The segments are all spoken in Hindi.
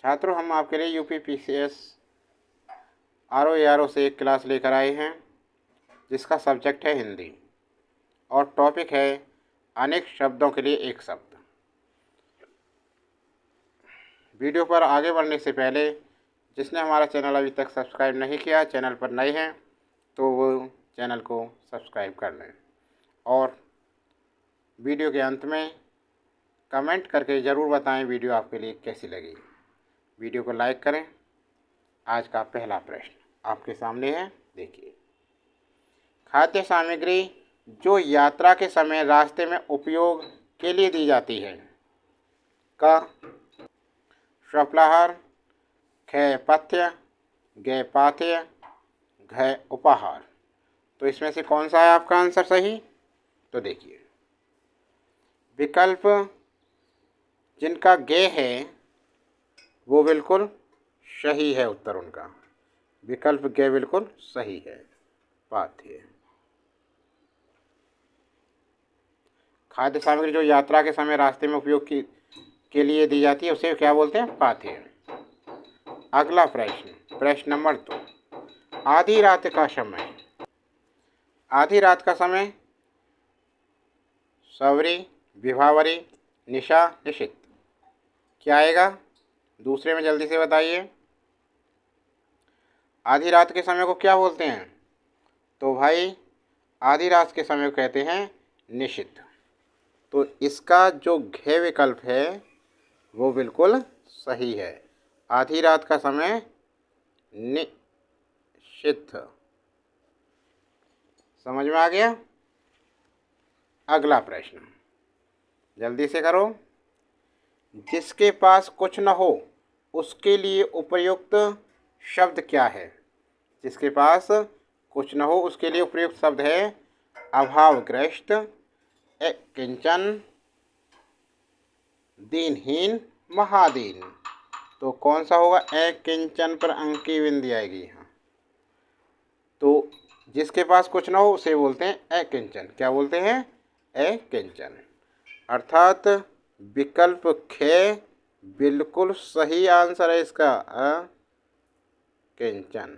छात्रों, हम आपके लिए यूपी पीसीएस आरओ से एक क्लास लेकर आए हैं जिसका सब्जेक्ट है हिंदी और टॉपिक है अनेक शब्दों के लिए एक शब्द। वीडियो पर आगे बढ़ने से पहले जिसने हमारा चैनल अभी तक सब्सक्राइब नहीं किया, चैनल पर नए हैं तो वो चैनल को सब्सक्राइब कर लें और वीडियो के अंत में कमेंट करके ज़रूर बताएं वीडियो आपके लिए कैसी लगी। वीडियो को लाइक करें। आज का पहला प्रश्न आपके सामने है, देखिए। खाद्य सामग्री जो यात्रा के समय रास्ते में उपयोग के लिए दी जाती है। क स्वप्नाहार, ख पथ्य, ग पाथ्य, घ उपाहार। तो इसमें से कौन सा है आपका आंसर सही? तो देखिए, विकल्प जिनका गे है वो बिल्कुल सही है। उत्तर उनका विकल्प गे बिल्कुल सही है। पाथ्य, खाद्य सामग्री जो यात्रा के समय रास्ते में उपयोग के लिए दी जाती है उसे क्या बोलते हैं? पाथ्य। अगला प्रश्न नंबर 2। आधी रात का समय। आधी रात का समय सवरी, विभावरी, निशा, निशित। क्या आएगा? दूसरे में जल्दी से बताइए। आधी रात के समय को क्या बोलते हैं? तो भाई आधी रात के समय को कहते हैं निशित। तो इसका जो घ विकल्प है वो बिल्कुल सही है। आधी रात का समय निशित। समझ में आ गया? अगला प्रश्न जल्दी से करो। जिसके पास कुछ न हो उसके लिए उपयुक्त शब्द क्या है? जिसके पास कुछ न हो उसके लिए उपयुक्त शब्द है अभावग्रस्त, किंचन, दीनहीन, महादीन। तो कौन सा होगा? किंचन पर अंक की बिंदी आएगी यहाँ। तो जिसके पास कुछ न हो उसे बोलते हैं अकिंचन। क्या बोलते हैं? अकिंचन। अर्थात विकल्प ख बिल्कुल सही आंसर है इसका। अकिंचन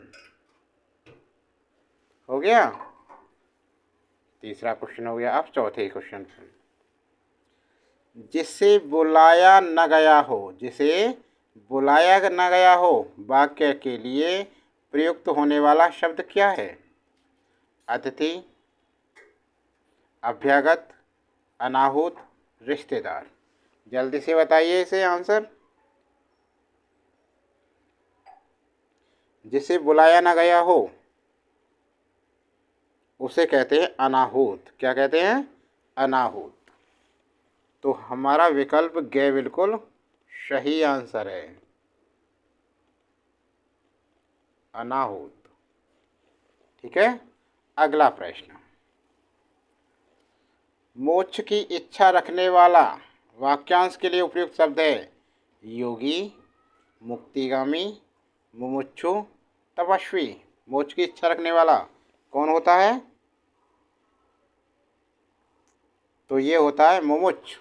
हो गया। तीसरा क्वेश्चन हो गया। अब चौथे क्वेश्चन। जिसे बुलाया न गया हो। जिसे बुलाया न गया हो वाक्य के लिए प्रयुक्त होने वाला शब्द क्या है? अतिथि, अभ्यागत, अनाहुत, रिश्तेदार। जल्दी से बताइए इसे आंसर। जिसे बुलाया ना गया हो उसे कहते हैं अनाहुत। क्या कहते हैं? अनाहुत। तो हमारा विकल्प ग बिल्कुल सही आंसर है, अनाहुत। ठीक है। अगला प्रश्न। मोक्ष की इच्छा रखने वाला वाक्यांश के लिए उपयुक्त शब्द है योगी, मुक्तिगामी, मुमुक्षु, तपस्वी। मोक्ष की इच्छा रखने वाला कौन होता है? तो ये होता है मुमुक्षु।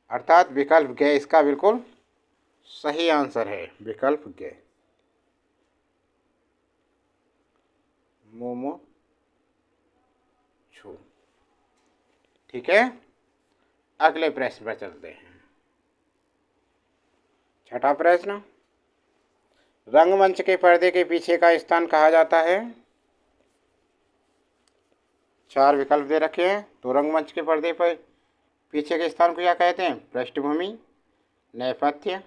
अर्थात विकल्प ग इसका बिल्कुल सही आंसर है। विकल्प ग, मुमुक्षु। ठीक है। अगले प्रश्न पर चलते हैं। छठा प्रश्न। रंगमंच के पर्दे के पीछे का स्थान कहा जाता है? 4 विकल्प दे रखे हैं। तो रंगमंच के पर्दे पर पीछे के स्थान को क्या कहते हैं? पृष्ठभूमि, नेपथ्य,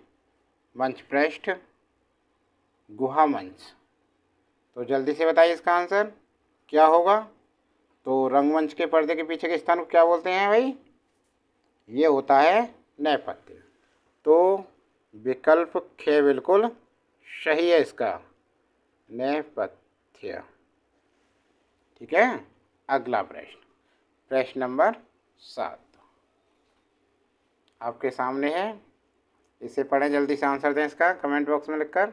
मंच पृष्ठ, गुहा मंच। तो जल्दी से बताइए इसका आंसर क्या होगा? तो रंगमंच के पर्दे के पीछे के स्थान को क्या बोलते हैं भाई? ये होता है नेपथ्य। तो विकल्प ख बिल्कुल सही है इसका, नेपथ्य। ठीक है। अगला प्रश्न नंबर 7 आपके सामने है। इसे पढ़ें, जल्दी से आंसर दें इसका कमेंट बॉक्स में लिखकर।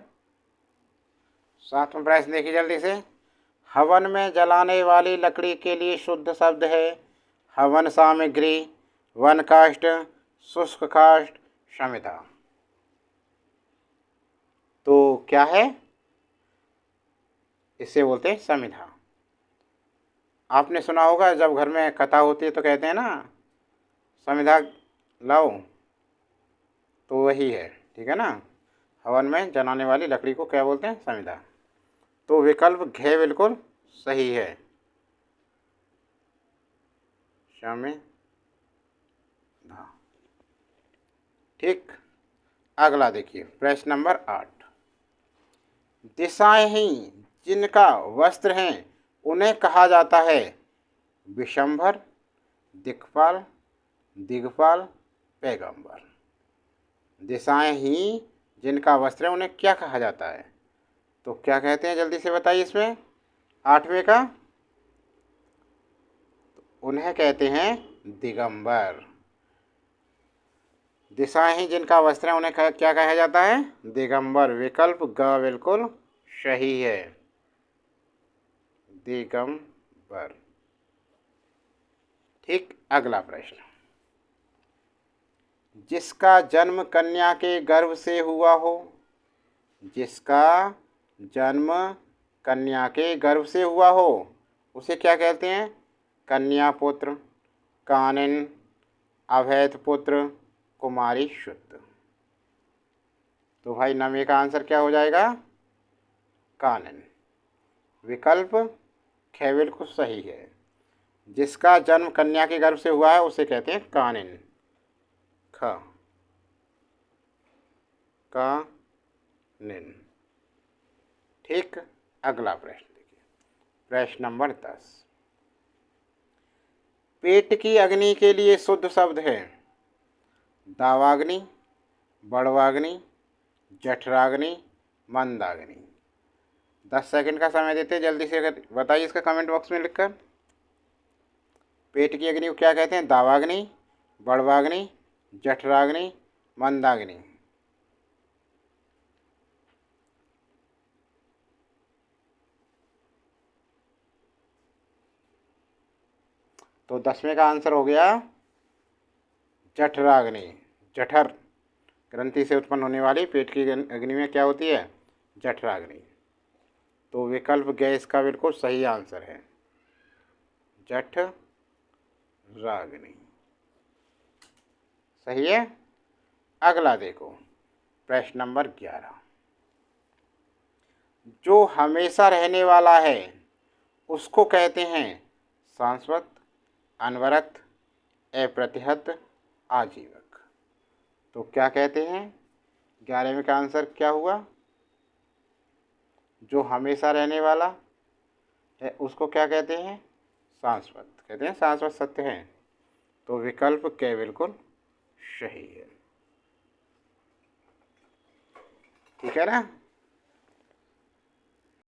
7वां प्रश्न देखिए जल्दी से। हवन में जलाने वाली लकड़ी के लिए शुद्ध शब्द है हवन सामग्री, वन काष्ठ, शुष्क काष्ठ, समिधा। तो क्या है, इसे बोलते हैं समिधा। आपने सुना होगा जब घर में कथा होती है तो कहते हैं ना समिधा लाओ, तो वही है, ठीक है ना। हवन में जलाने वाली लकड़ी को क्या बोलते हैं, समिधा। तो विकल्प घ बिल्कुल सही है, समिधा। ठीक, अगला देखिए प्रश्न नंबर 8। दिशाएं ही जिनका वस्त्र हैं उन्हें कहा जाता है विशंभर, दिक्पाल, दिग्पाल, पैगंबर। दिशाएं ही जिनका वस्त्र है उन्हें क्या कहा जाता है, तो क्या कहते हैं जल्दी से बताइए इसमें। 8वें का, उन्हें कहते हैं दिगंबर। दिशाएं ही जिनका वस्त्र है उन्हें क्या कहा जाता है, दिगंबर। विकल्प ग बिल्कुल सही है, दिगंबर। ठीक, अगला प्रश्न। जिसका जन्म कन्या के गर्भ से हुआ हो, जिसका जन्म कन्या के गर्भ से हुआ हो उसे क्या कहते हैं, कन्या पुत्र, कानन, अवैध पुत्र, कुमारी शुद्ध। तो भाई 9वें का आंसर क्या हो जाएगा, कानन। विकल्प ख बिल्कुल सही है। जिसका जन्म कन्या के गर्भ से हुआ है उसे कहते हैं कानन, ख, कानन। ठीक, अगला प्रश्न देखिए प्रश्न नंबर 10। पेट की अग्नि के लिए शुद्ध शब्द है दावाग्नि, बड़वाग्नि, जठराग्नि, मंदाग्नि। 10 सेकंड का समय देते हैं, जल्दी से बताइए इसका कमेंट बॉक्स में लिखकर। पेट की अग्नि को क्या कहते हैं, दावाग्नि, बड़वाग्नि, जठराग्नि, मंदाग्नि। तो 10वें का आंसर हो गया जठराग्नि। जठर ग्रंथि से उत्पन्न होने वाली पेट की अग्नि में क्या होती है, जठराग्नि। तो विकल्प गैस का बिल्कुल सही आंसर है, जठराग्नि। सही है। अगला देखो प्रश्न नंबर 11। जो हमेशा रहने वाला है उसको कहते हैं शाश्वत, अनवरत, अप्रतिहत, आजीवक। तो क्या कहते हैं, 11वें का आंसर क्या हुआ, जो हमेशा रहने वाला है उसको क्या कहते हैं, शाश्वत कहते हैं, शाश्वत सत्य है। तो विकल्प क बिल्कुल सही है, ठीक है ना।